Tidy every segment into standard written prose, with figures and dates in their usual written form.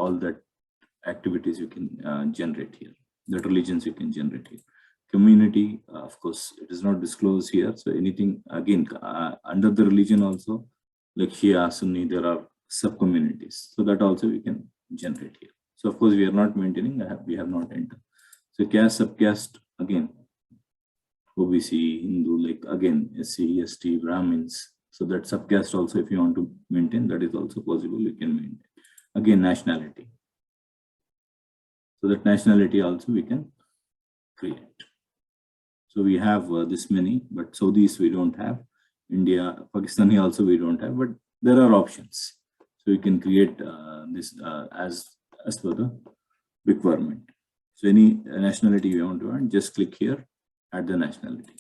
all that activities you can generate here, that religions you can generate here. Community, of course, it is not disclosed here. So anything, again, under the religion also, like Shia, Sunni, there are sub-communities. So that also we can generate here. So of course, we are not maintaining, we have not entered. So caste, subcaste, again, OBC, Hindu, like again, SC, ST, Brahmins. So that subcaste also, if you want to maintain, that is also possible, you can maintain. Again, nationality. So that nationality also we can create. So we have this many, but Saudis we don't have. India, Pakistani also we don't have, but there are options. So you can create this as per the requirement. So any nationality you want to add, just click here, add the nationality,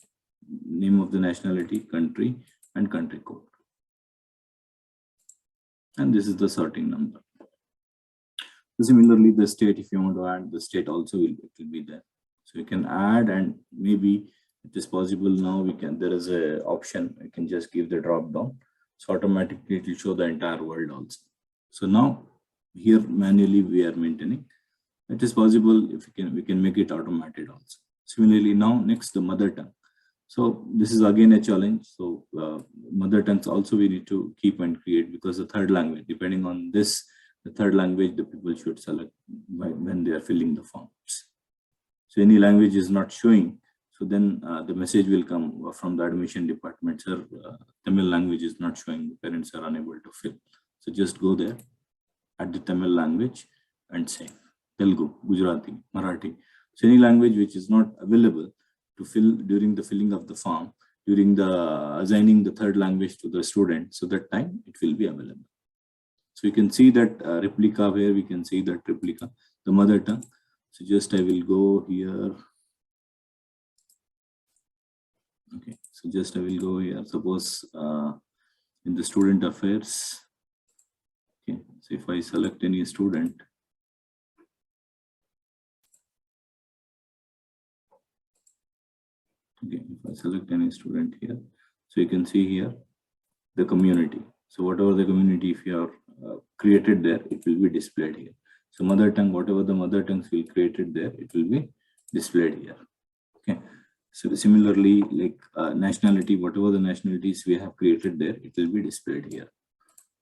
name of the nationality, country, and country code. And this is the sorting number. So similarly, the state, if you want to add the state also, it will be there. So you can add, and maybe it is possible now we can, there is a option, you can just give the drop down. So automatically it will show the entire world also. So now here manually we are maintaining. It is possible if we can make it automated also. Similarly, now next the mother tongue. So this is again a challenge. So mother tongues also we need to keep and create, because the third language, depending on this, the third language the people should select when they are filling the forms. So any language is not showing, so then the message will come from the admission department, sir, Tamil language is not showing, the parents are unable to fill. So just go there, add the Tamil language and say Telugu, Gujarati, Marathi. So any language which is not available to fill during the filling of the form, during the assigning the third language to the student, so that time it will be available. So you can see that replica, where we can see that replica, the mother tongue. So just I will go here. Okay, so just I will go here. Suppose in the student affairs. Okay, so if I select any student. Okay, if I select any student here, so you can see here the community. So whatever the community, if you have created there, it will be displayed here. So mother tongue, whatever the mother tongues will created there, it will be displayed here. Okay. So similarly, like nationality, whatever the nationalities we have created there, it will be displayed here.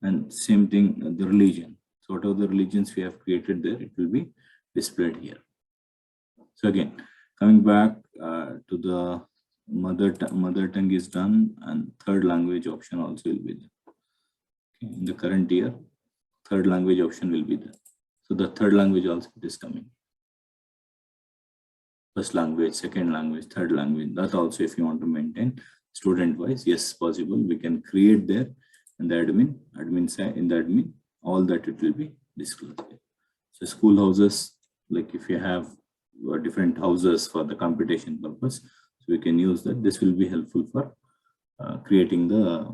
And same thing, the religion. So whatever the religions we have created there, it will be displayed here. So again, coming back to the mother tongue is done, and third language option also will be there. Okay. In the current year, third language option will be there. So the third language also is coming. First language, second language, third language. That also, if you want to maintain student wise, yes, possible. We can create there, and the admin side, in the admin, all that it will be disclosed. So school houses, like if you have different houses for the computation purpose, so we can use that. This will be helpful for creating the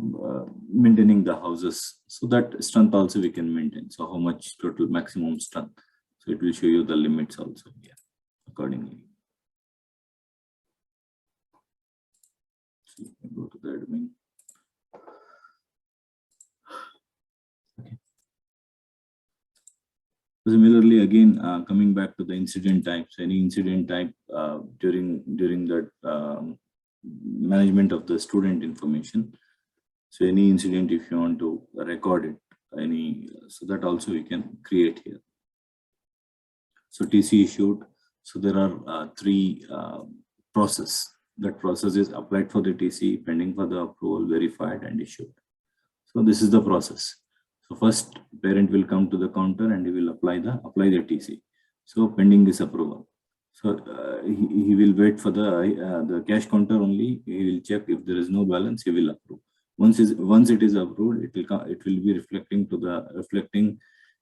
maintaining the houses, so that strength also we can maintain. So how much total maximum strength, so it will show you the limits also here accordingly. So you can go to the admin. Okay. Similarly, again, coming back to the incident types, any incident type during that management of the student information. So any incident, if you want to record it, so that also we can create here. So TC issued. So there are three process. That process is applied for the TC, pending for the approval, verified, and issued. So this is the process. So first, parent will come to the counter and he will apply the TC. So pending this approval. So he will wait for the cash counter only. He will check if there is no balance. He will approve. Once it is approved, it will be reflecting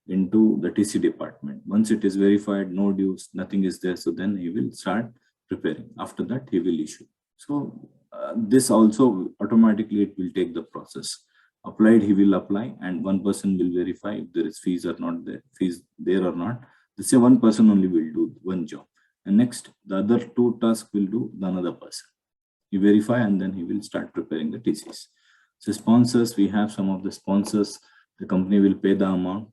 into the TC department. Once it is verified, no dues, nothing is there. So then he will start preparing. After that, he will issue. So this also automatically it will take the process. Applied, he will apply, and one person will verify if there is fees or not there, or not. Let's say one person only will do one job. And next, the other two tasks will do the another person. He verify, and then he will start preparing the TCs. So sponsors, we have some of the sponsors. The company will pay the amount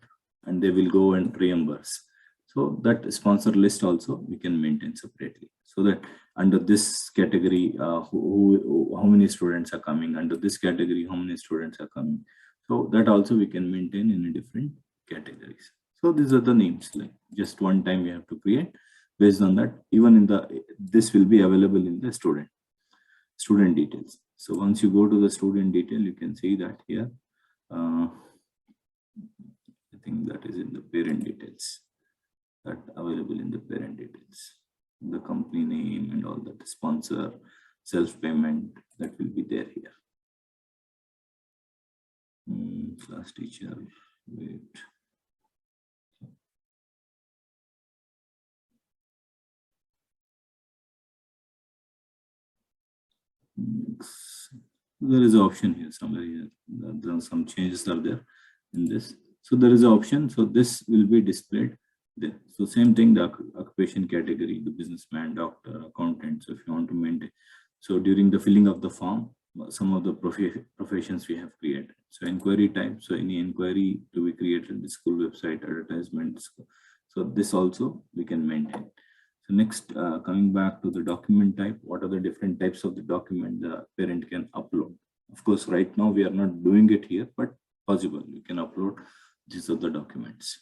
and they will go and reimburse. So that sponsor list also we can maintain separately, so that under this category, how many students are coming, under this category, how many students are coming. So that also we can maintain in a different categories. So these are the names, like just one time we have to create. Based on that, even in the, this will be available in the student details. So once you go to the student detail, you can see that here. I think that is in the parent details, that available in the parent details, the company name and all that, sponsor, self-payment, that will be there here. Class teacher, wait. There is an option here somewhere here. There are some changes are there in this. So there is an option. So this will be displayed there. So same thing, the occupation category, the businessman, doctor, accountant. So if you want to maintain, so during the filling of the form, some of the professions we have created. So inquiry type. So any inquiry to be created, the school website, advertisement. So this also we can maintain. So next, coming back to the document type, what are the different types of the document the parent can upload? Of course, right now we are not doing it here, but possible. You can upload these are the documents.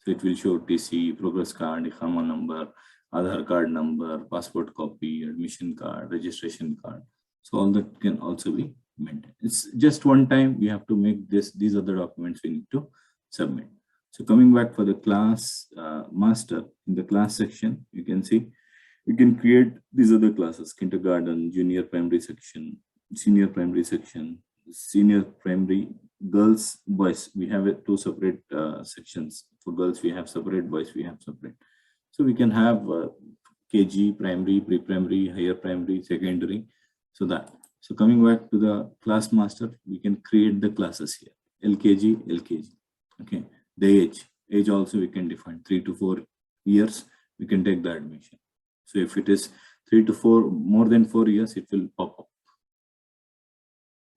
So it will show TC, progress card, Ikhama number, Aadhaar card number, passport copy, admission card, registration card. So all that can also be maintained. It's just one time we have to make this. These are the documents we need to submit. So coming back for the class master, in the class section, you can see, you can create these other classes: kindergarten, junior primary section, senior primary section, senior primary, girls, boys. We have two separate sections. For girls, we have separate, boys, we have separate. So we can have KG, primary, pre-primary, higher primary, secondary. So that. So coming back to the class master, we can create the classes here. LKG. Okay. The age also we can define 3 to 4 years, we can take the admission. So if it is 3 to 4, more than 4 years, it will pop up.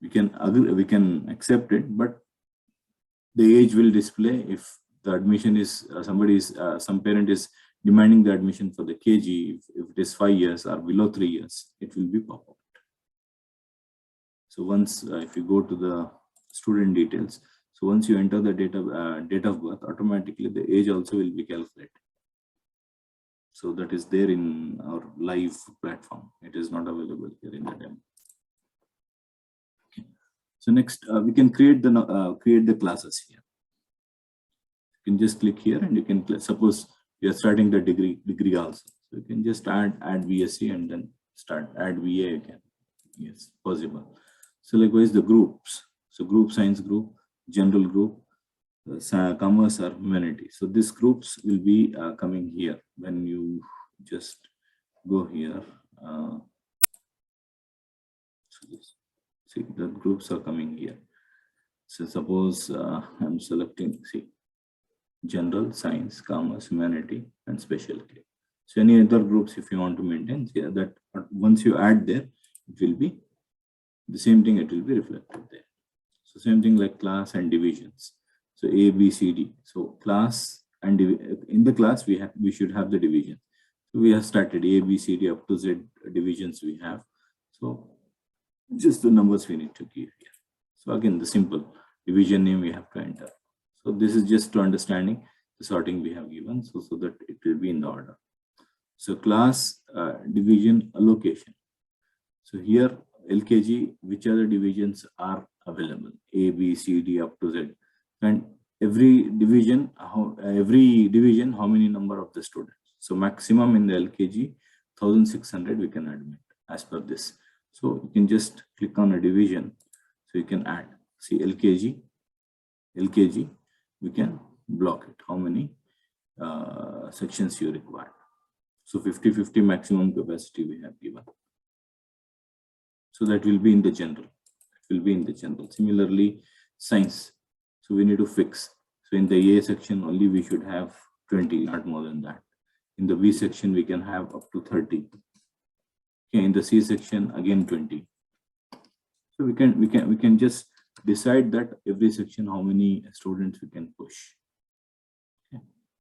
We can agree, we can accept it, but the age will display if the admission is some parent is demanding the admission for the KG. If it is 5 years or below 3 years, it will be pop up. So once if you go to the student details, so once you enter the date of birth, automatically the age also will be calculated. So that is there in our live platform. It is not available here in the demo. Okay. So next, we can create the classes here. You can just click here, and you can suppose you are starting the degree also. So you can just add VSc and then start add VA again. Yes, possible. So likewise the groups. So group science group, general group, commerce or humanity. So these groups will be coming here when you just go here. See, the groups are coming here. So suppose I'm selecting, see, general, science, commerce, humanity, and specialty. So any other groups if you want to maintain, see that once you add there, it will be the same thing, it will be reflected there. So same thing like class and divisions. So A, B, C, D. So class and in the class we should have the division. So we have started A, B, C, D up to Z divisions we have. So just the numbers we need to give here. So again, the simple division name we have to enter. So this is just to understanding the sorting we have given, so that it will be in the order. So class division allocation. So here LKG, which other divisions are available? A, B, C, D up to Z, and every division, how many number of the students? So maximum in the LKG 1600 we can admit as per this. So you can just click on a division. So you can add. See LKG, we can block it. How many sections you require? So 50-50 maximum capacity we have given. So that will be in the general. It will be in the general. Similarly, science. So we need to fix. So in the A section only we should have 20, not more than that. In the B section we can have up to 30. Okay, in the C section again 20. So we can just decide that every section how many students we can push.